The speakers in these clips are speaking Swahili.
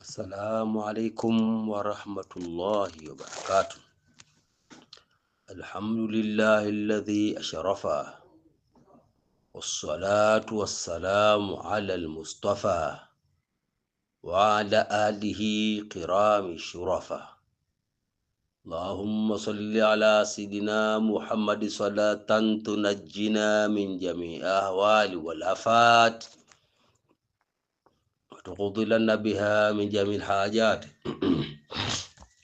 Assalamu alaikum warahmatullahi wabarakatuh. Alhamdulillahi alladhi ashrafa wassalatu wassalamu ala almustafa wa ala alihi kirami shurafa. Allahumma salli ala sayidina Muhammad salatan tunajjina min jami'i ahwali wal afat وتقضي لنا بها من جميع الحاجات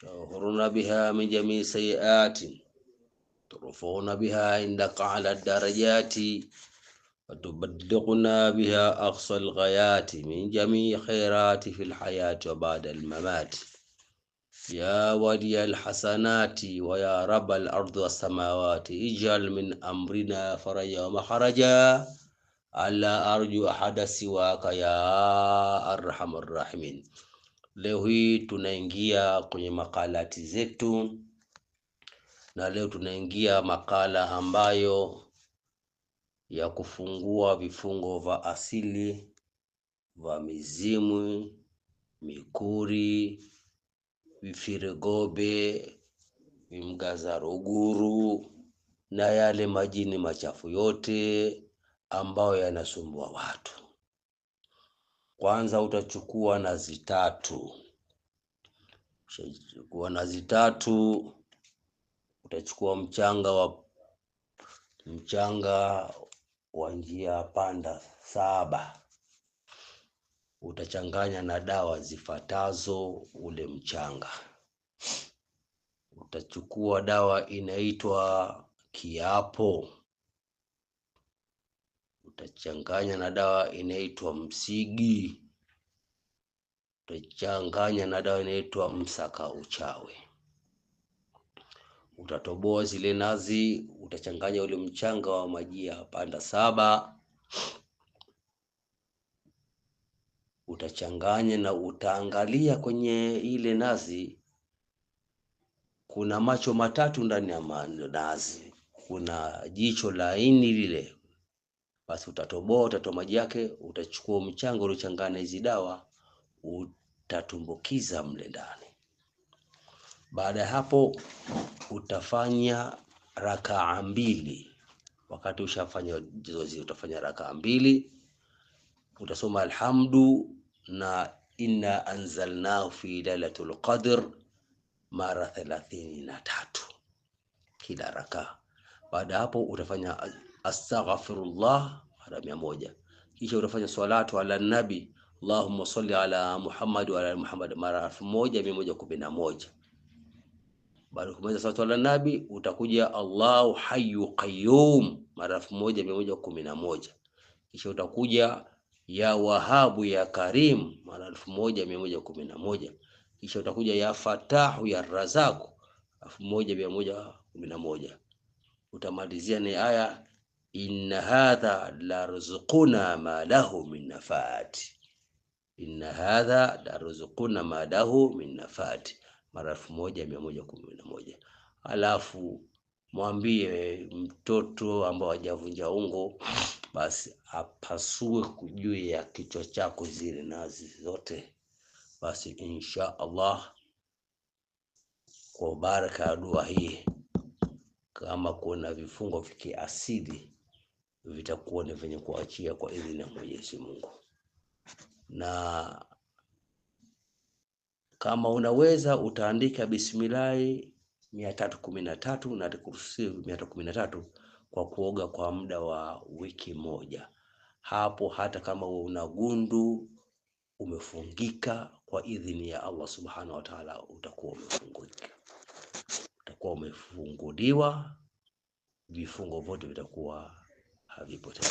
وتغفرنا بها من جميع السيئات ترفعنا بها عندك على الدرجات وتبلغنا بها أقصى الغايات من جميع خيرات في الحياة وبعد الممات يا ولي الحسنات ويا رب الأرض والسماوات اجعل من أمرنا فرجا ومخرجا ala arju ahada siwaka ya arhamar rahimin. Leo hii tunaingia kwenye makalati zetu, na leo tunaingia makala ambayo ya kufungua vifungo vya asili vya mizimu, mikuri, vifiregobe, vimgazaruguru na yale majini machafu yote ambayo yanasumbua watu. Kwanza utachukua nazi tatu. Utachukua nazi tatu, utachukua mchanga wa njia panda 7. Utachanganya na dawa zifatazo ule mchanga. Utachukua dawa inaitwa kiapo. Utachanganya na dawa inaitwa msigi. Utachanganya na dawa inaitwa msaka uchawi. Utatoboa zile nazi, utachanganya ule mchanga wa maji ya panda 7. Utachanganya na utaangalia kwenye ile nazi kuna macho matatu ndani ya nazi. Kuna jicho laini lile. Basi utatoboa, utatoa maji yake, utachukua mchanga uliochanganya hizi dawa, utatumbukiza mle ndani. Baada ya hapo utafanya rakaa 2. Wakati ushafanya zoezi utafanya rakaa 2. Utasoma alhamdu na inna anzalnahu fi lailatul qadr mara 33 kila rakaa. Baada hapo utafanya astaghfirullah mara 100. Kisha utafanya salatu ala nabi Allahumma salli ala Muhammad wa ala Muhammad mara 1111. Baada ya kumaliza salatu ala nabi utakuja Allahu hayyu qayyum mara 1111. Kisha utakuja ya wahabu ya karim mara 1111. Kisha utakuja ya fatahu ya razaku 1111. Utamalizia ni aya inna hadha la rizquna ma lahu min nafat. Inna hadha la rizquna ma lahu min nafat mara 1111. Alafu mwambie mtoto ambao hajavunja ungo basi apasue juu ya kichwa chako zile nazi zote. Basi insha Allah kwa baraka ya dua hii, kama kuna vifungo vya kiasili vitakuwa ni venye kuachia kwa idhini ya Mwenyezi Mungu. Na kama unaweza utaandika bismillah 313 na kursi 313 kwa kuoga kwa muda wa wiki moja. Hapo hata kama una gundu umefungika, kwa idhini ya Allah subhanahu wa ta'ala utakuwa umefungika. Utakuwa umefunguliwa, vifungo vyote vitakuwa havipo tena.